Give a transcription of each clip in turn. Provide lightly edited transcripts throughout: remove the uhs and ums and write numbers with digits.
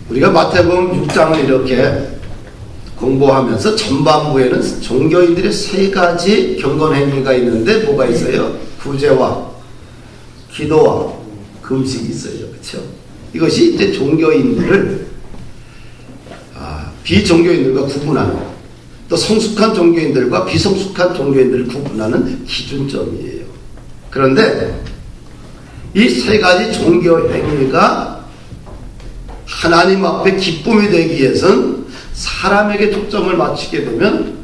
우리가 마태복음 6장을 이렇게 공부하면서 전반부에는 종교인들의 세 가지 경건행위가 있는데 뭐가 있어요? 구제와 기도와 금식이 있어요. 그렇죠? 이것이 이제 종교인들을 비종교인들과 구분하는, 또 성숙한 종교인들과 비성숙한 종교인들을 구분하는 기준점이에요. 그런데 이 세 가지 종교 행위가 하나님 앞에 기쁨이 되기 위해서는 사람에게 초점을 맞추게 되면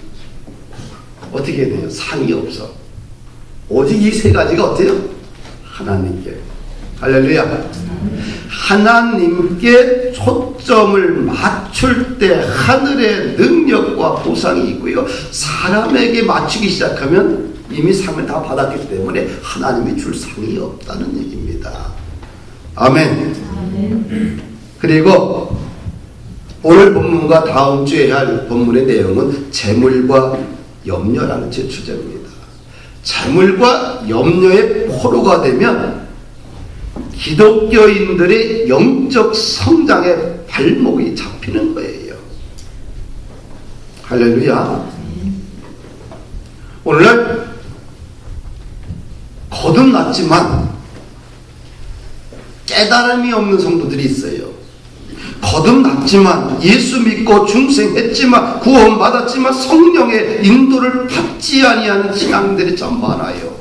어떻게 돼요? 상이 없어. 오직 이 세 가지가 어때요? 하나님께. 할렐루야. 하나님께 초점을 맞출 때 하늘의 능력과 보상이 있고요. 사람에게 맞추기 시작하면 이미 상을 다 받았기 때문에 하나님이 줄 상이 없다는 얘기입니다. 아멘. 그리고 오늘 본문과 다음 주에 할 본문의 내용은 재물과 염려라는 제 주제입니다. 재물과 염려의 포로가 되면 기독교인들의 영적 성장의 발목이 잡히는 거예요. 할렐루야. 오늘날 거듭났지만 깨달음이 없는 성도들이 있어요. 거듭났지만 예수 믿고 중생했지만 구원받았지만 성령의 인도를 받지 아니하는 신앙들이 참 많아요.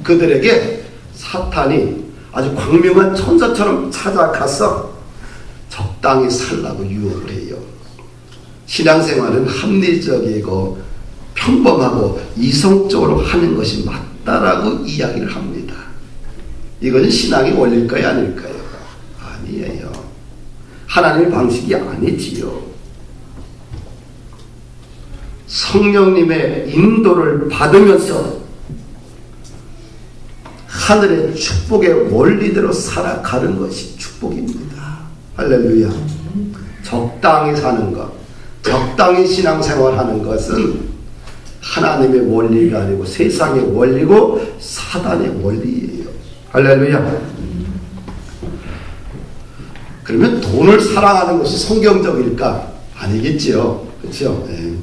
그들에게 사탄이 아주 광명한 천사처럼 찾아가서 적당히 살라고 유혹을 해요. 신앙생활은 합리적이고 평범하고 이성적으로 하는 것이 맞다라고 이야기를 합니다. 이것은 신앙의 원리일까요? 아닐까요? 아니에요. 하나님의 방식이 아니지요. 성령님의 인도를 받으면서 하늘의 축복의 원리대로 살아가는 것이 축복입니다. 할렐루야. 적당히 사는 것, 적당히 신앙생활하는 것은 하나님의 원리가 아니고 세상의 원리고 사단의 원리예요. 할렐루야. 그러면 돈을 사랑하는 것이 성경적일까? 아니겠지요. 그렇죠? 네.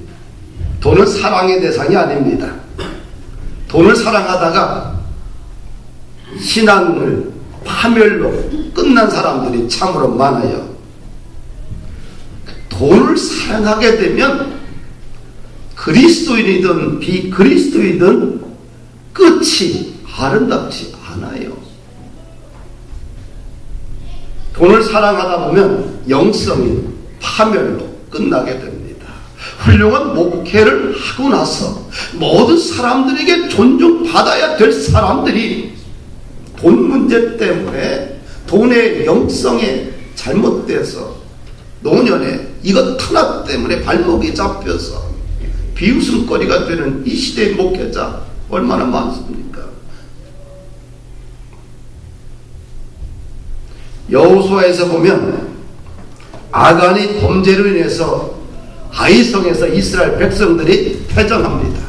돈은 사랑의 대상이 아닙니다. 돈을 사랑하다가 신앙을 파멸로 끝난 사람들이 참으로 많아요. 돈을 사랑하게 되면 그리스도인이든 비그리스도이든 끝이 아름답지 않아요. 돈을 사랑하다 보면 영성이 파멸로 끝나게 됩니다. 훌륭한 목회를 하고 나서 모든 사람들에게 존중받아야 될 사람들이 돈 문제 때문에 돈의 영성에 잘못돼서 노년에 이것 하나 때문에 발목이 잡혀서 비웃음거리가 되는 이 시대의 목회자 얼마나 많습니까? 여호수아에서 보면 아간이 범죄로 인해서 아이성에서 이스라엘 백성들이 패전합니다.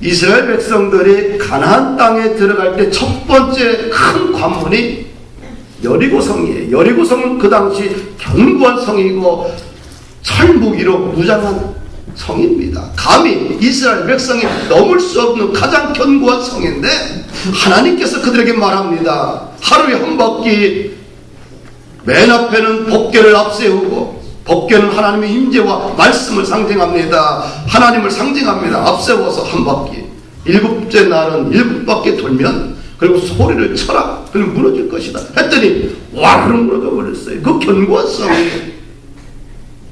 이스라엘 백성들이 가나안 땅에 들어갈 때 첫 번째 큰 관문이 여리고성이에요. 여리고성은 그 당시 견고한 성이고 철무기로 무장한 성입니다. 감히 이스라엘 백성이 넘을 수 없는 가장 견고한 성인데 하나님께서 그들에게 말합니다. 하루에 한 바퀴 맨 앞에는 법궤를 앞세우고, 법궤는 하나님의 임재와 말씀을 상징합니다. 하나님을 상징합니다. 앞세워서 한 바퀴, 일곱째 날은 일곱 바퀴 돌면 그리고 소리를 쳐라. 그럼 무너질 것이다 했더니 와르르 무너져 버렸어요. 그 견고한 성이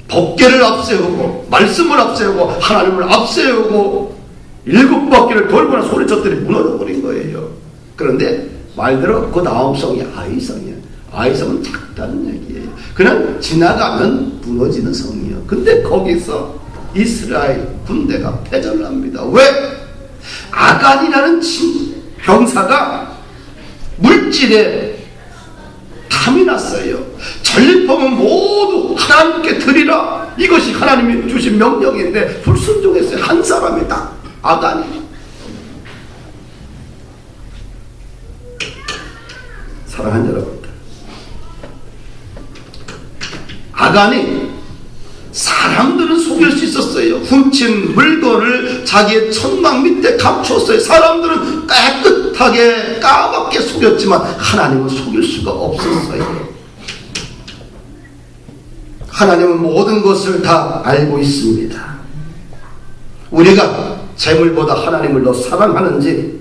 법궤를 앞세우고 말씀을 앞세우고 하나님을 앞세우고 일곱 바퀴를 돌거나 소리쳤더니 무너져 버린 거예요. 그런데 말대로 그 다음 성이 아이성이에요. 아이성은 작다는 얘기예요. 그냥 지나가면 무너지는 성이에요. 근데 거기서 이스라엘 군대가 패전을 합니다. 왜? 아간이라는 병사가 물질에 탐이 났어요. 전리품은 모두 하나님께 드리라. 이것이 하나님이 주신 명령인데 불순종했어요. 한 사람이 딱 아간이. 사랑하는 여러분들, 아간이 사람들은 속일 수 있었어요. 훔친 물건을 자기의 천막 밑에 감췄어요. 사람들은 깨끗하게 까맣게 속였지만 하나님은 속일 수가 없었어요. 하나님은 모든 것을 다 알고 있습니다. 우리가 재물보다 하나님을 더 사랑하는지,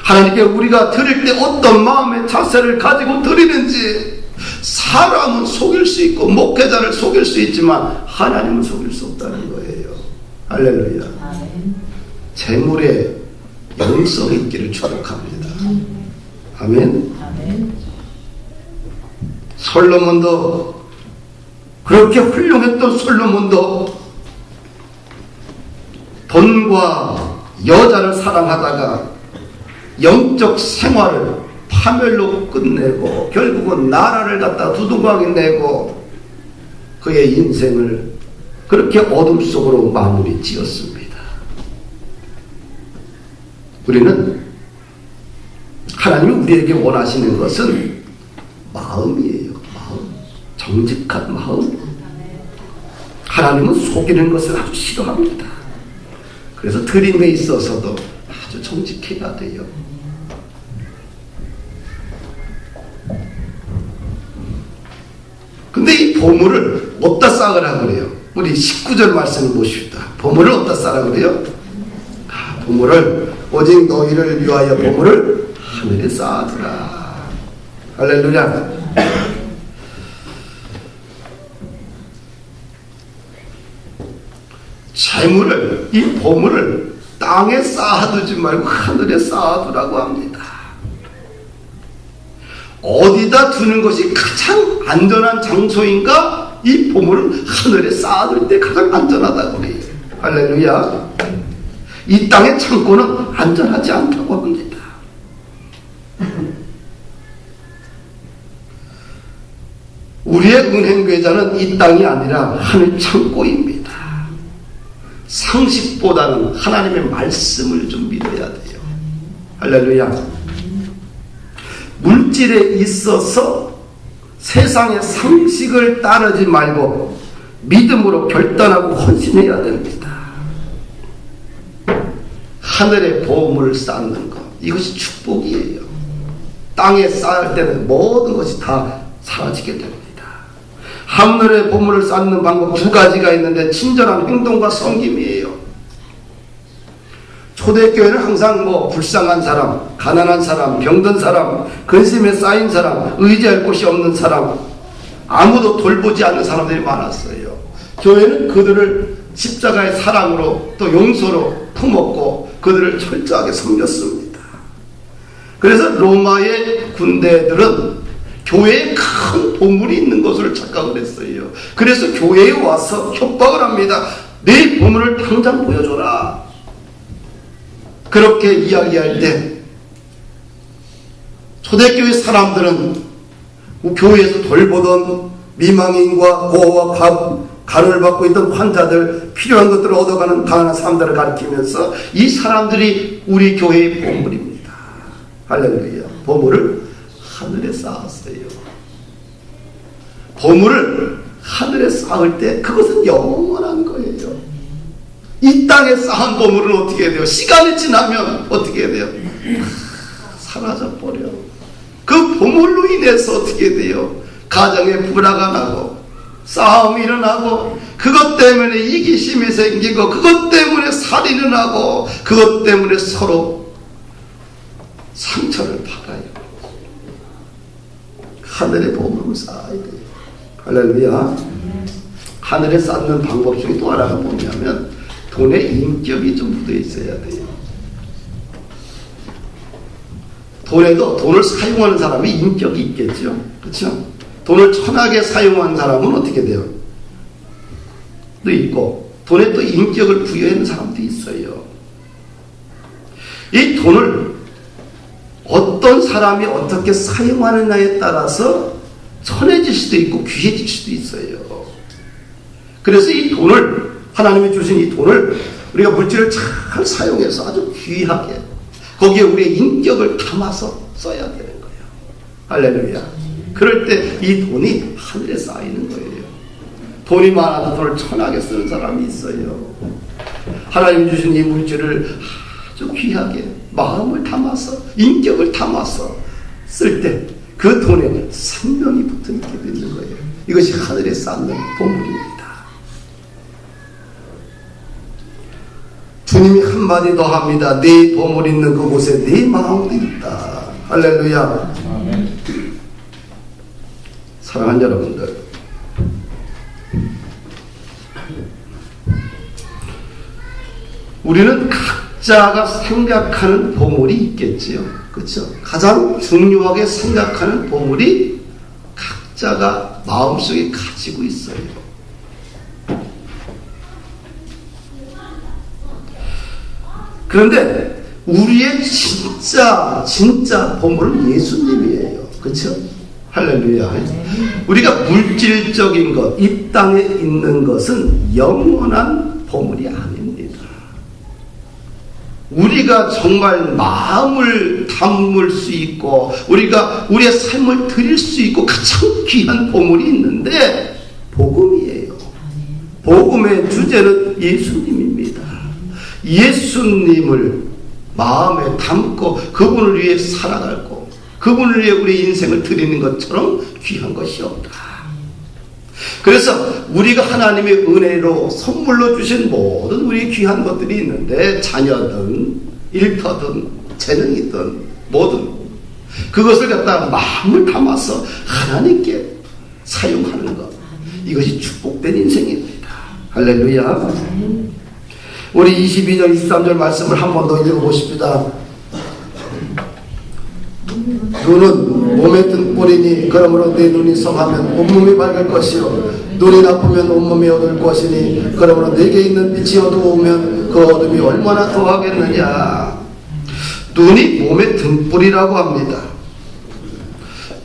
하나님께 우리가 드릴 때 어떤 마음의 자세를 가지고 드리는지, 사람은 속일 수 있고 목회자를 속일 수 있지만 하나님은 속일 수 없다는 거예요. 할렐루야. 재물에 영성이 있기를 축복합니다. 아멘. 솔로몬도, 그렇게 훌륭했던 솔로몬도 돈과 여자를 사랑하다가 영적 생활을 파멸로 끝내고 결국은 나라를 갖다 두둥강에 내고 그의 인생을 그렇게 어둠 속으로 마무리 지었습니다. 우리는, 하나님이 우리에게 원하시는 것은 마음이에요. 마음, 정직한 마음. 하나님은 속이는 것을 아주 싫어합니다. 그래서 드림에 있어서도 아주 정직해야 돼요. 근데 이 보물을 어디다 쌓으라 그래요? 우리 19절 말씀을 보십시다. 보물을 어디다 쌓으라 그래요? 보물을, 오직 너희를 위하여 보물을 하늘에 쌓아두라. 할렐루야. 재물을, 이 보물을 땅에 쌓아두지 말고 하늘에 쌓아두라고 합니다. 어디다 두는 것이 가장 안전한 장소인가? 이 보물을 하늘에 쌓아둘 때 가장 안전하다고 그래요. 할렐루야. 이 땅의 창고는 안전하지 않다고 합니다. 우리의 은행계좌는 이 땅이 아니라 하늘 창고입니다. 상식보다는 하나님의 말씀을 좀 믿어야 돼요. 할렐루야. 물질에 있어서 세상의 상식을 따르지 말고 믿음으로 결단하고 헌신해야 됩니다. 하늘에 보물을 쌓는 것, 이것이 축복이에요. 땅에 쌓을 때는 모든 것이 다 사라지게 됩니다. 하늘에 보물을 쌓는 방법 두 가지가 있는데, 친절한 행동과 섬김이에요. 초대교회는 항상 불쌍한 사람, 가난한 사람, 병든 사람, 근심에 쌓인 사람, 의지할 곳이 없는 사람, 아무도 돌보지 않는 사람들이 많았어요. 교회는 그들을 십자가의 사랑으로 또 용서로 품었고 그들을 철저하게 섬겼습니다. 그래서 로마의 군대들은 교회에 큰 보물이 있는 것을 착각을 했어요. 그래서 교회에 와서 협박을 합니다. 내 보물을 당장 보여줘라. 그렇게 이야기할 때 초대교회 사람들은 교회에서 돌보던 미망인과 고아와 간호를 받고 있던 환자들, 필요한 것들을 얻어가는 가난한 사람들을 가리키면서 이 사람들이 우리 교회의 보물입니다. 할렐루야. 보물을 하늘에 쌓았어요. 보물을 하늘에 쌓을 때 그것은 영원한 거예요. 이 땅에 쌓은 보물은 어떻게 돼요? 시간이 지나면 어떻게 돼요? 사라져버려. 그 보물로 인해서 어떻게 돼요? 가정에 불화가 나고 싸움이 일어나고, 그것 때문에 이기심이 생기고, 그것 때문에 살인을 하고, 그것 때문에 서로 상처를 받아요. 하늘에 보물을 쌓아야 돼요. 할렐루야. 하늘에 쌓는 방법 중에 또 하나가 뭐냐면 돈에 인격이 좀 묻어 있어야 돼요. 돈에도 돈을 사용하는 사람이 인격이 있겠죠. 그렇죠? 돈을 천하게 사용하는 사람은 어떻게 돼요? 또 있고, 돈에 또 인격을 부여하는 사람도 있어요. 이 돈을 어떤 사람이 어떻게 사용하느냐에 따라서 천해질 수도 있고 귀해질 수도 있어요. 그래서 이 돈을, 하나님이 주신 이 돈을 우리가 물질을 잘 사용해서 아주 귀하게, 거기에 우리의 인격을 담아서 써야 되는 거예요. 할렐루야. 그럴 때 이 돈이 하늘에 쌓이는 거예요. 돈이 많아도 돈을 천하게 쓰는 사람이 있어요. 하나님 주신 이 물질을 아주 귀하게 마음을 담아서 인격을 담아서 쓸 때 그 돈에 생명이 붙어있게 되는 거예요. 이것이 하늘에 쌓는 보물입니다. 주님이 한마디 더 합니다. 네 보물 있는 그곳에 네 마음도 있다. 할렐루야. 아멘. 사랑하는 여러분들, 우리는 각자가 생각하는 보물이 있겠지요. 그렇죠? 가장 중요하게 생각하는 보물이 각자가 마음속에 가지고 있어요. 그런데 우리의 진짜 보물은 예수님이에요. 그렇죠? 할렐루야. 우리가 물질적인 것, 이 땅에 있는 것은 영원한 보물이 아닙니다. 우리가 정말 마음을 담을 수 있고 우리가 우리의 삶을 드릴 수 있고 가장 귀한 보물이 있는데 복음이에요. 복음의 주제는 예수님입니다. 예수님을 마음에 담고 그분을 위해 살아가고 그분을 위해 우리 인생을 드리는 것처럼 귀한 것이 없다. 그래서 우리가 하나님의 은혜로 선물로 주신 모든 우리 귀한 것들이 있는데 자녀든 일터든 재능이든 뭐든 그것을 갖다가 마음을 담아서 하나님께 사용하는 것, 이것이 축복된 인생입니다. 할렐루야. 우리 22절 23절 말씀을 한 번 더 읽어보십시다. 눈은 몸에 든 뿔이니 그러므로 내 눈이 성하면 온몸이 밝을 것이요 눈이 나쁘면 온몸이 어두울 것이니 그러므로 내게 있는 빛이 어두우면 그 어둠이 얼마나 더하겠느냐. 눈이 몸에 든 뿔이라고 합니다.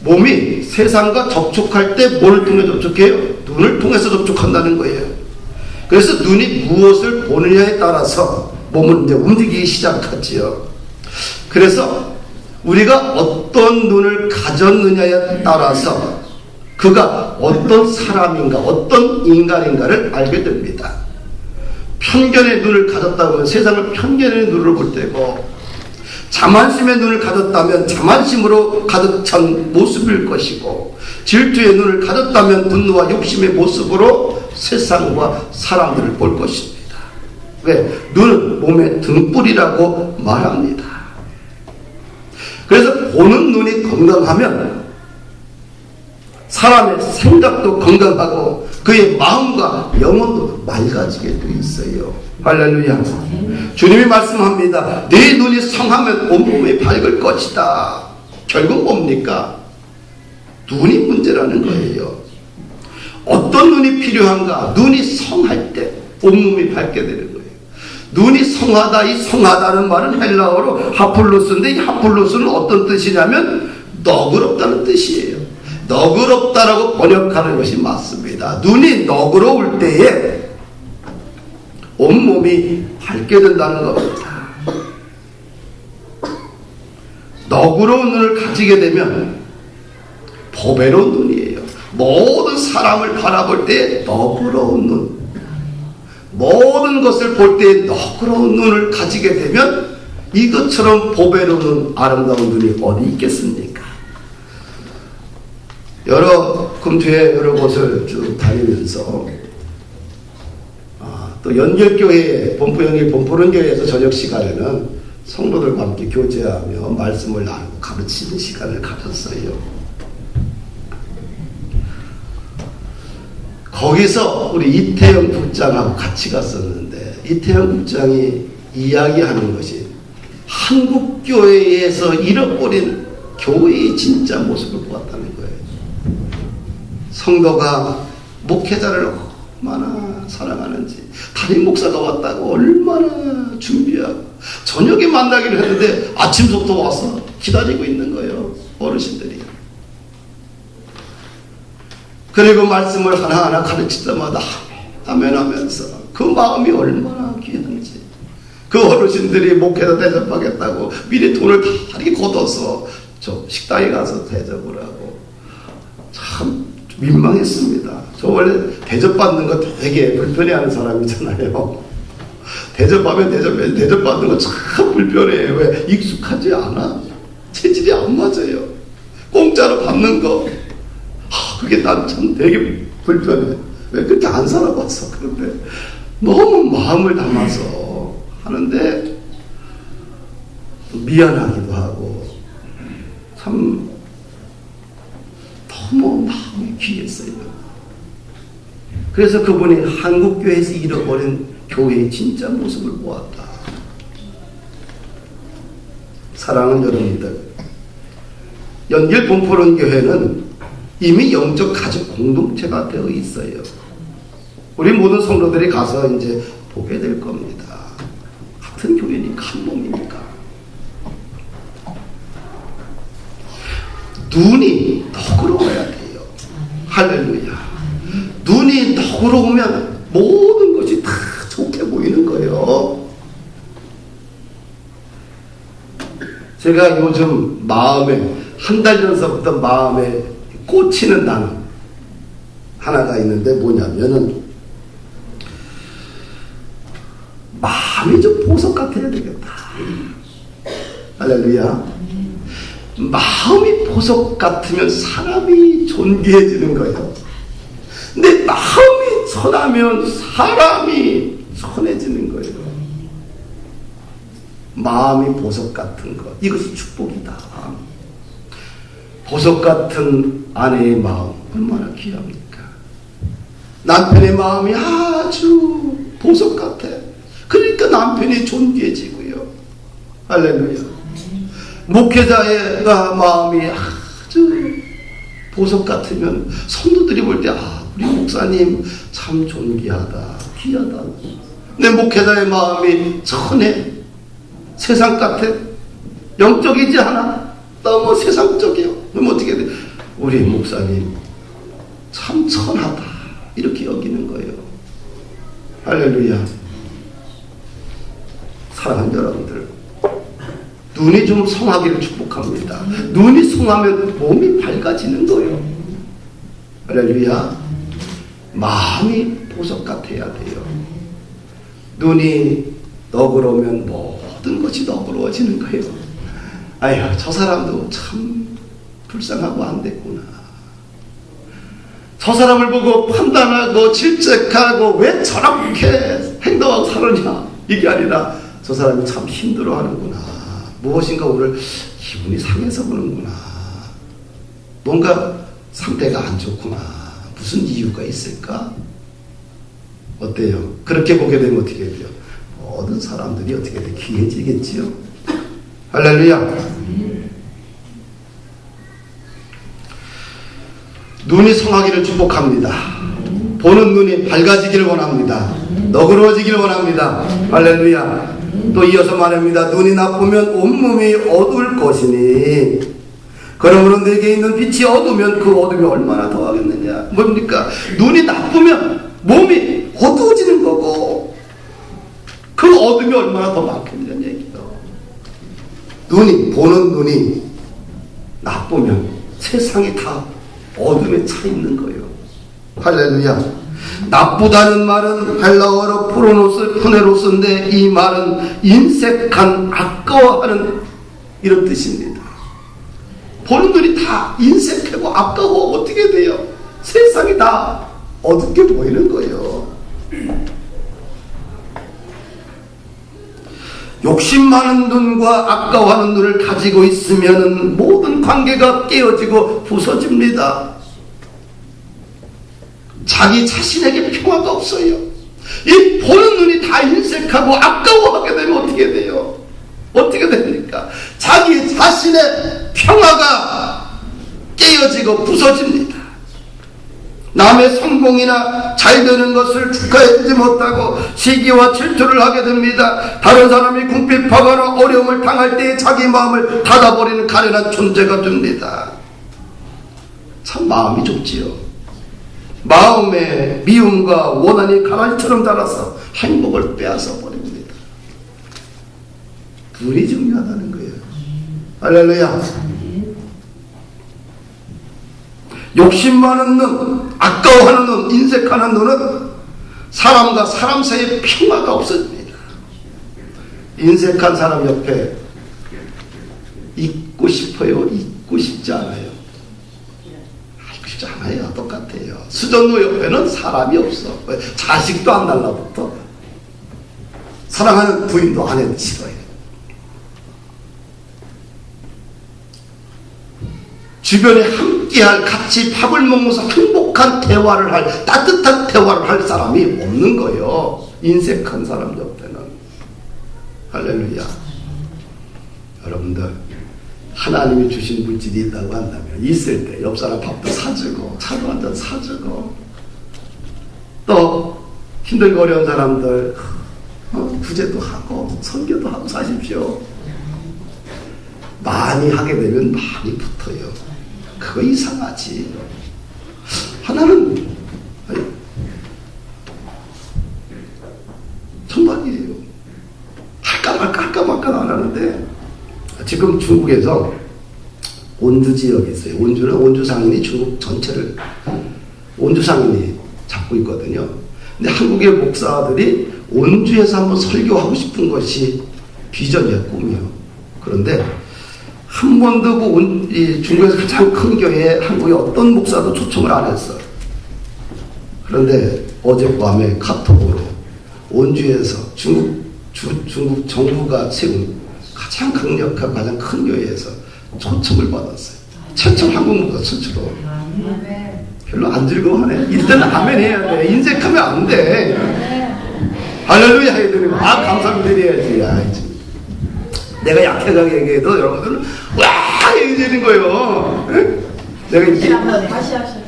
몸이 세상과 접촉할 때 뭘 통해 접촉해요? 눈을 통해서 접촉한다는 거예요. 그래서 눈이 무엇을 보느냐에 따라서 몸은 이제 움직이기 시작하지요. 그래서 우리가 어떤 눈을 가졌느냐에 따라서 그가 어떤 사람인가 어떤 인간인가를 알게 됩니다. 편견의 눈을 가졌다면 세상을 편견의 눈으로 볼 때고 자만심의 눈을 가졌다면 자만심으로 가득 찬 모습일 것이고 질투의 눈을 가졌다면 분노와 욕심의 모습으로 세상과 사람들을 볼 것입니다. 왜? 눈은 몸의 등불이라고 말합니다. 그래서 보는 눈이 건강하면 사람의 생각도 건강하고 그의 마음과 영혼도 맑아지게 되어 있어요. 할렐루야. 주님이 말씀합니다. 네 눈이 성하면 온몸이 밝을 것이다. 결국 뭡니까? 눈이 문제라는 거예요. 어떤 눈이 필요한가? 눈이 성할 때 온몸이 밝게 되는 거예요. 눈이 성하다, 이 성하다는 말은 헬라어로 하플로스인데 이 하플로스는 어떤 뜻이냐면 너그럽다는 뜻이에요. 너그럽다라고 번역하는 것이 맞습니다. 눈이 너그러울 때에 온몸이 밝게 된다는 겁니다. 너그러운 눈을 가지게 되면 보배로운 눈이에요. 모든 사람을 바라볼 때 너그러운 눈, 모든 것을 볼 때 너그러운 눈을 가지게 되면 이것처럼 보배로운 아름다운 눈이 어디 있겠습니까? 여러 금퇴 여러 곳을 쭉 다니면서 또 연결교회 본부영일 본포른교회에서 저녁 시간에는 성도들과 함께 교제하며 말씀을 나누고 가르치는 시간을 가졌어요. 거기서 우리 이태영 국장하고 같이 갔었는데 이태영 국장이 이야기하는 것이 한국교회에서 잃어버린 교회의 진짜 모습을 보았다는 거예요. 성도가 목회자를 얼마나 사랑하는지, 담임 목사가 왔다고 얼마나 준비하고 저녁에 만나기로 했는데 아침부터 와서 기다리고 있는 거예요. 어르신들이. 그리고 말씀을 하나하나 가르칠 때마다 아멘 하면서 그 마음이 얼마나 귀한지, 그 어르신들이 목회자 대접하겠다고 미리 돈을 다 이렇게 걷어서 저 식당에 가서 대접을 하고 참 민망했습니다. 저 원래 대접받는 거 되게 불편해하는 사람이잖아요. 대접하면 대접받는 거 참 불편해요. 왜? 익숙하지 않아. 체질이 안 맞아요. 공짜로 받는 거. 그게 난 참 되게 불편해. 왜? 그렇게 안 살아봤어. 그런데 너무 마음을 담아서 하는데 미안하기도 하고 참 너무 마음이 귀했어요. 그래서 그분이 한국교회에서 잃어버린 교회의 진짜 모습을 보았다. 사랑하는 여러분들, 연길 본포론 교회는 이미 영적 가족 공동체가 되어 있어요. 우리 모든 성도들이 가서 이제 보게 될 겁니다. 같은 교회니까, 한 몸이니까. 눈이 너그러워야 돼요. 할렐루야. 눈이 너그러우면 모든 것이 다 좋게 보이는 거예요. 제가 요즘 마음에, 한 달 전서부터 마음에 꽂히는 단어 하나가 있는데 뭐냐면은 마음이 좀 보석 같아야 되겠다. 할렐루야. 마음이 보석 같으면 사람이 존귀해지는 거예요. 근데 마음이 선하면 사람이 선해지는 거예요. 마음이 보석 같은 것, 이것이 축복이다. 보석 같은 아내의 마음 얼마나 귀합니까? 남편의 마음이 아주 보석 같아. 그러니까 남편이 존귀해지고요. 할렐루야. 목회자의 마음이 아주 보석 같으면 성도들이 볼 때 우리 목사님 참 존귀하다, 귀하다. 내 목회자의 마음이 천해, 세상 같아, 영적이지 않아, 너무 세상적이요. 그럼 어떻게 돼? 우리 목사님 참 천하다, 이렇게 여기는 거예요. 할렐루야. 사랑하는 여러분들, 눈이 좀 성하기를 축복합니다. 눈이 성하면 몸이 밝아지는 거예요. 할렐루야. 마음이 보석 같아야 돼요. 눈이 너그러우면 모든 것이 너그러워지는 거예요. 아휴, 저 사람도 참 불쌍하고 안 됐구나. 저 사람을 보고 판단하고 질책하고 왜 저렇게 행동하고 살았냐, 이게 아니라 저 사람이 참 힘들어하는구나. 무엇인가 오늘 기분이 상해서 그런구나. 뭔가 상태가 안 좋구나. 무슨 이유가 있을까? 어때요? 그렇게 보게 되면 어떻게 돼요? 모든 사람들이 어떻게 돼? 귀해지겠지요? 할렐루야. 눈이 성하기를 축복합니다. 보는 눈이 밝아지기를 원합니다. 너그러워지기를 원합니다. 할렐루야. 또 이어서 말합니다. 눈이 나쁘면 온몸이 어두울 것이니 그러므로 내게 있는 빛이 어두우면 그 어둠이 얼마나 더하겠느냐. 뭡니까? 눈이 나쁘면 몸이 어두워지는 거고 그 어둠이 얼마나 더 많겠냐는 얘기예요. 보는 눈이 나쁘면 세상이 다 어둠에 차 있는 거예요. 할렐루야. 나쁘다는 말은 헬라어로 푸네로스인데 이 말은 인색한, 아까워하는 이런 뜻입니다. 보는 눈이 다 인색하고 아까워 어떻게 돼요? 세상이 다 어둡게 보이는 거예요. 욕심 많은 눈과 아까워하는 눈을 가지고 있으면 모든 관계가 깨어지고 부서집니다. 자기 자신에게 평화가 없어요. 이 보는 눈이 다 인색하고 아까워하게 되면 어떻게 돼요? 어떻게 됩니까? 자기 자신의 평화가 깨어지고 부서집니다. 남의 성공이나 잘 되는 것을 축하해주지 못하고 시기와 질투를 하게 됩니다. 다른 사람이 궁핍하거나 어려움을 당할 때 자기 마음을 닫아버리는 가련한 존재가 됩니다. 참 마음이 좁지요. 마음에 미움과 원한이 강아지처럼 자라서 행복을 빼앗아 버립니다. 눈이 중요하다는 거예요. 할렐루야. 욕심 많은 눈, 아까워하는 눈, 인색하는 눈은 사람과 사람 사이에 평화가 없어집니다. 인색한 사람 옆에 있고 싶어요? 있고 싶지 않아요? 있고 싶지 않아요. 똑같아요. 수전노 옆에는 사람이 없어. 자식도 안 달라붙어. 사랑하는 부인도 아내는 싫어해. 주변에 함께할, 같이 밥을 먹으면서 행복한 대화를 할, 따뜻한 대화를 할 사람이 없는 거예요. 인색한 사람 옆에는. 할렐루야. 여러분들, 하나님이 주신 물질이 있다고 한다면 있을 때 옆 사람 밥도 사주고 차도 한잔 사주고, 또 힘들고 어려운 사람들 구제도 하고 선교도 하고 사십시오. 많이 하게 되면 많이 붙어요. 그거 이상하지. 하나는 정말이에요. 할까 말까 안 하는데, 지금 중국에서 온주 지역이 있어요. 온주는 온주 상인이 중국 전체를 온주 상인이 잡고 있거든요. 근데 한국의 목사들이 온주에서 한번 설교하고 싶은 것이 비전이야, 꿈이요. 그런데 한 번도 이 중국에서 가장 큰 교회에 한국의 어떤 목사도 초청을 안 했어요. 그런데 어젯밤에 카톡으로 온주에서 중국 정부가 세운 가장 강력한, 가장 큰 교회에서 초청을 받았어요. 최초 한국 목사 최초로. 별로 안 즐거워하네. 일단 아멘 해야 돼. 인색하면 안 돼. 할렐루야 해야 되는 거. 감사합니다 해야지. 내가 약하게 얘기해도 여러분들은 와 얘기되는 거예요. 네? 내가 이제 다시 하셔요.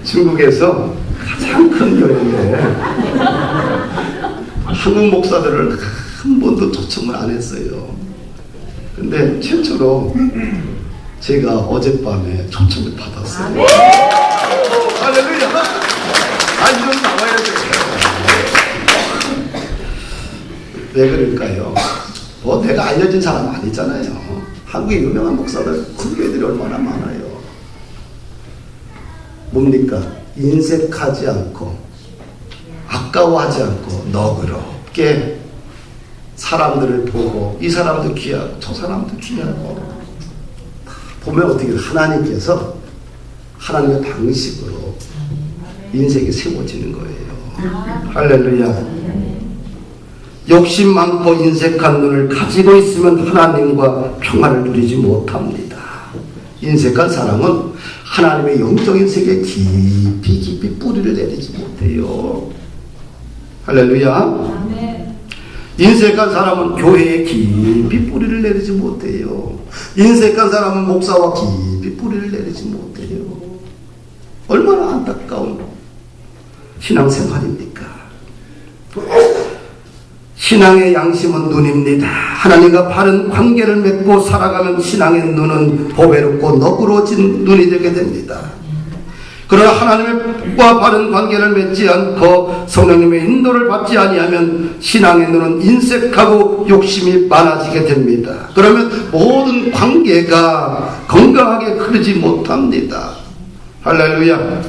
중국에서 가장 큰 교회인데 한국 목사들을 한 번도 초청을 안 했어요. 근데 최초로 제가 어젯밤에 초청을 받았어요. 할렐루야. 이런 나와야 돼요. 왜 그럴까요? 내가 알려진 사람 아니잖아요. 한국의 유명한 목사들, 큰 교회들이 얼마나 많아요. 뭡니까? 인색하지 않고 아까워하지 않고 너그럽게 사람들을 보고, 이 사람도 귀하고 저 사람도 귀하고, 보면 어떻게 하나님께서 하나님의 방식으로 인생이 세워지는 거예요. 할렐루야. 욕심 많고 인색한 눈을 가지고 있으면 하나님과 평화를 누리지 못합니다. 인색한 사람은 하나님의 영적인 세계에 깊이 뿌리를 내리지 못해요. 할렐루야. 인색한 사람은 교회에 깊이 뿌리를 내리지 못해요. 인색한 사람은 목사와 깊이 뿌리를 내리지 못해요. 얼마나 안타까운 신앙생활입니까? 신앙의 양심은 눈입니다. 하나님과 바른 관계를 맺고 살아가면 신앙의 눈은 보배롭고 너그러워진 눈이 되게 됩니다. 그러나 하나님과 바른 관계를 맺지 않고 성령님의 인도를 받지 아니하면 신앙의 눈은 인색하고 욕심이 많아지게 됩니다. 그러면 모든 관계가 건강하게 흐르지 못합니다. 할렐루야.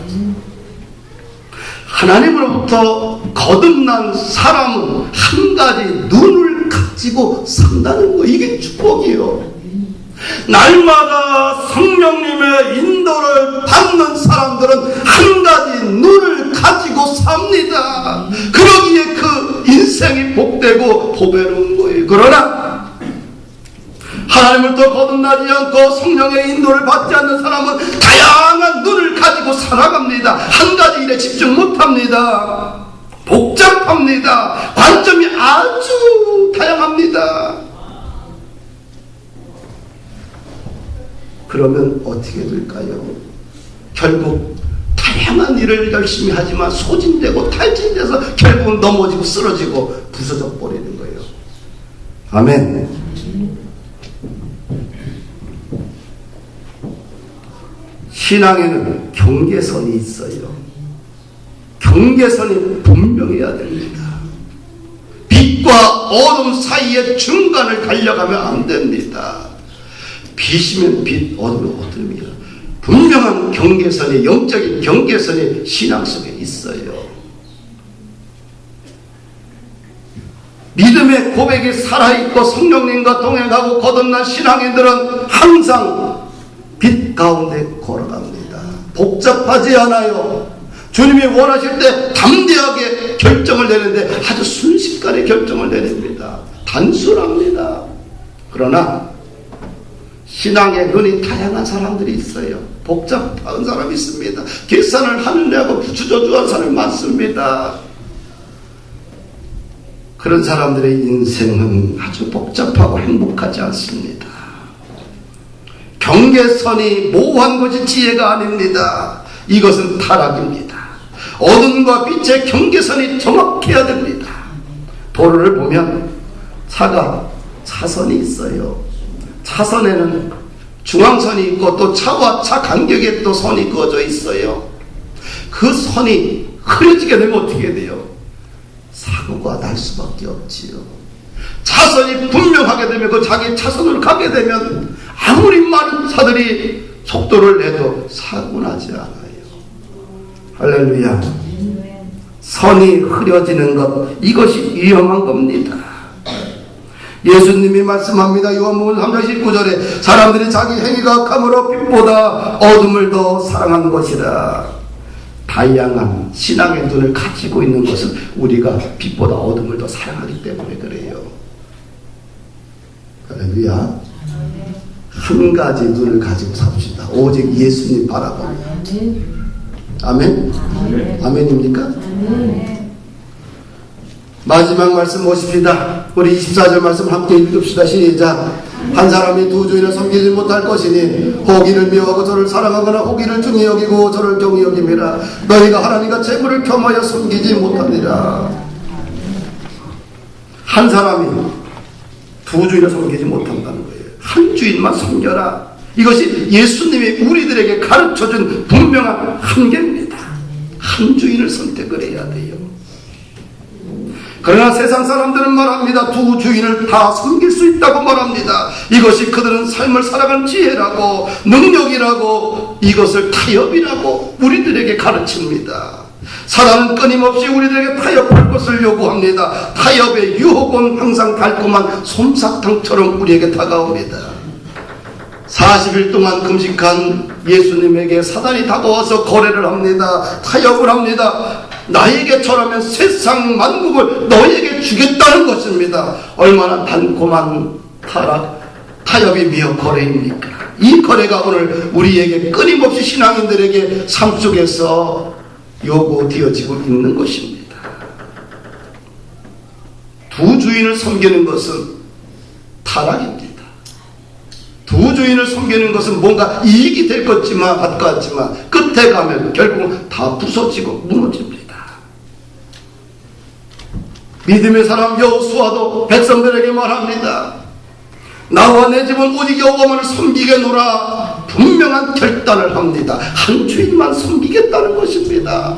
하나님으로부터 거듭난 사람은 한 가지 눈을 가지고 산다는 거, 이게 축복이에요. 날마다 성령님의 인도를 받는 사람들은 한 가지 눈을 가지고 삽니다. 그러기에 그 인생이 복되고 보배로운 거예요. 그러나 하나님을 더 거듭나지 않고 성령의 인도를 받지 않는 사람은 다양한 눈을 가지고 살아갑니다. 한 가지 일에 집중 못합니다. 복잡합니다. 관점이 아주 다양합니다. 그러면 어떻게 될까요? 결국 다양한 일을 열심히 하지만 소진되고 탈진돼서 결국은 넘어지고 쓰러지고 부서져 버리는 거예요. 아멘. 신앙에는 경계선이 있어요. 경계선이 분명해야 됩니다. 빛과 어둠 사이의 중간을 달려가면 안 됩니다. 빛이면 빛, 어둠이면 어둠이야. 분명한 경계선이, 영적인 경계선이 신앙 속에 있어요. 믿음의 고백이 살아있고 성령님과 동행하고 거듭난 신앙인들은 항상 빛 가운데 걸어갑니다. 복잡하지 않아요. 주님이 원하실 때 담대하게 결정을 내는데 아주 순식간에 결정을 내립니다. 단순합니다. 그러나 신앙의 눈이 다양한 사람들이 있어요. 복잡한 사람이 있습니다. 계산을 하느냐고 부추저주한 사람이 많습니다. 그런 사람들의 인생은 아주 복잡하고 행복하지 않습니다. 경계선이 모호한 것이 지혜가 아닙니다. 이것은 타락입니다. 어둠과 빛의 경계선이 정확해야 됩니다. 도로를 보면 차가 차선이 있어요. 차선에는 중앙선이 있고 또 차와 차 간격에 또 선이 그어져 있어요. 그 선이 흐려지게 되면 어떻게 돼요? 사고가 날 수밖에 없지요. 차선이 분명하게 되면 그 자기 차선으로 가게 되면 아무리 많은 차들이 속도를 내도 사고 나지 않아요. 할렐루야. 선이 흐려지는 것, 이것이 위험한 겁니다. 예수님이 말씀합니다. 요한복음 3장 19절에 사람들이 자기 행위가 악함으로 빛보다 어둠을 더 사랑한 것이라. 다양한 신앙의 눈을 가지고 있는 것은 우리가 빛보다 어둠을 더 사랑하기 때문에 그래요. 할렐루야. 한 가지 눈을 가지고 삽시다. 오직 예수님 바라봅니다. 아멘? 아멘입니까? 마지막 말씀 보십시다. 우리 24절 말씀 함께 읽읍시다. 시작. 한 사람이 두 주인을 섬기지 못할 것이니 호기를 미워하고 저를 사랑하거나 호기를 중히 여기고 저를 경히 여김이라. 너희가 하나님과 재물을 겸하여 섬기지 못하니라. 한 사람이 두 주인을 섬기지 못한다는 거예요. 한 주인만 섬겨라. 이것이 예수님이 우리들에게 가르쳐준 분명한 한계입니다. 한 주인을 선택을 해야 돼요. 그러나 세상 사람들은 말합니다. 두 주인을 다 섬길 수 있다고 말합니다. 이것이 그들은 삶을 살아가는 지혜라고, 능력이라고, 이것을 타협이라고 우리들에게 가르칩니다. 사단은 끊임없이 우리들에게 타협할 것을 요구합니다. 타협의 유혹은 항상 달콤한 솜사탕처럼 우리에게 다가옵니다. 40일 동안 금식한 예수님에게 사단이 다가와서 거래를 합니다. 타협을 합니다. 나에게 절하면 세상 만국을 너에게 주겠다는 것입니다. 얼마나 달콤한 타협이며 거래입니까? 이 거래가 오늘 우리에게 끊임없이 신앙인들에게 삶 속에서 요구되어지고 있는 것입니다. 두 주인을 섬기는 것은 타락입니다. 두 주인을 섬기는 것은 뭔가 이익이 될 것 같지만 끝에 가면 결국은 다 부서지고 무너집니다. 믿음의 사람 여호수아도 백성들에게 말합니다. 나와 내 집은 오직 여호와만을 섬기겠노라. 분명한 결단을 합니다. 한 주인만 섬기겠다는 것입니다.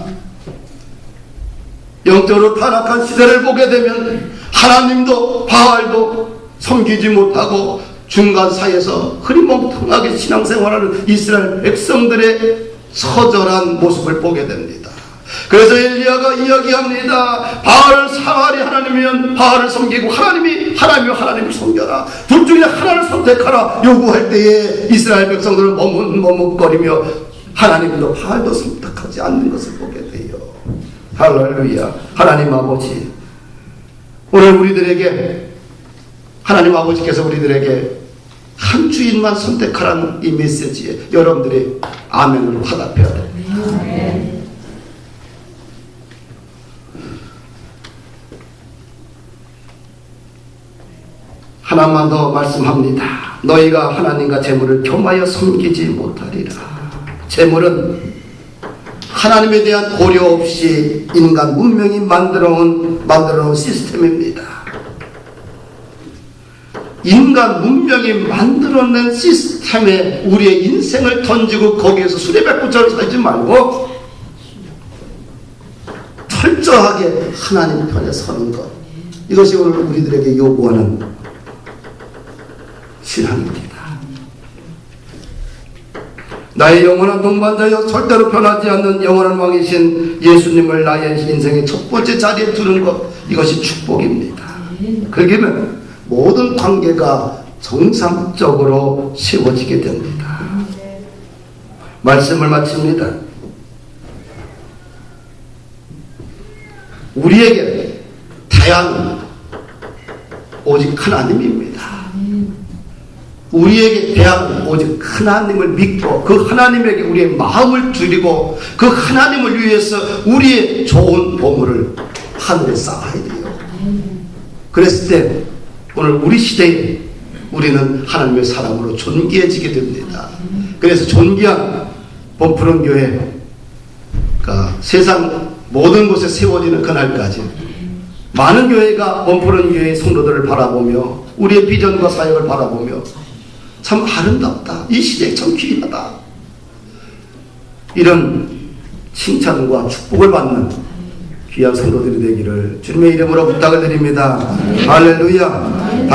영적으로 타락한 시대를 보게 되면 하나님도 바알도 섬기지 못하고 중간 사이에서 흐리멍텅하게 신앙생활하는 이스라엘 백성들의 처절한 모습을 보게 됩니다. 그래서 엘리야가 이야기합니다. 바알을 사마리 하나님이면 바알을 섬기고 하나님을 섬겨라. 둘 중에 하나를 선택하라 요구할 때에 이스라엘 백성들은 머뭇머뭇거리며 하나님도 바알도 선택하지 않는 것을 보게 돼요. 할렐루야. 하나님 아버지, 오늘 우리들에게 하나님 아버지께서 우리들에게 한 주인만 선택하라는 이 메시지에 여러분들이 아멘으로 화답해야 됩니다. 하나만 더 말씀합니다. 너희가 하나님과 재물을 겸하여 섬기지 못하리라. 재물은 하나님에 대한 고려 없이 인간 문명이 만들어 놓은 시스템입니다. 인간 문명이 만들어낸 시스템에 우리의 인생을 던지고 거기에서 수레바퀴처럼 살지 말고 철저하게 하나님 편에 서는 것, 이것이 오늘 우리들에게 요구하는 신앙입니다. 나의 영원한 동반자여 절대로 변하지 않는 영원한 왕이신 예수님을 나의 인생의 첫 번째 자리에 두는 것, 이것이 축복입니다. 그러면 모든 관계가 정상적으로 세워지게 됩니다. 말씀을 마칩니다. 우리에게 태양은 오직 하나님입니다. 우리에게 대한 오직 하나님을 믿고 그 하나님에게 우리의 마음을 드리고 그 하나님을 위해서 우리의 좋은 보물을 하늘에 쌓아야 돼요. 그랬을 때 오늘 우리 시대에 우리는 하나님의 사람으로 존귀해지게 됩니다. 그래서 존귀한 범푸른 교회가 세상 모든 곳에 세워지는 그날까지 많은 교회가 범푸른 교회의 성도들을 바라보며 우리의 비전과 사역을 바라보며 참 아름답다, 이 시대에 참 귀하다, 이런 칭찬과 축복을 받는 귀한 성도들이 되기를 주님의 이름으로 부탁을 드립니다. 할렐루야.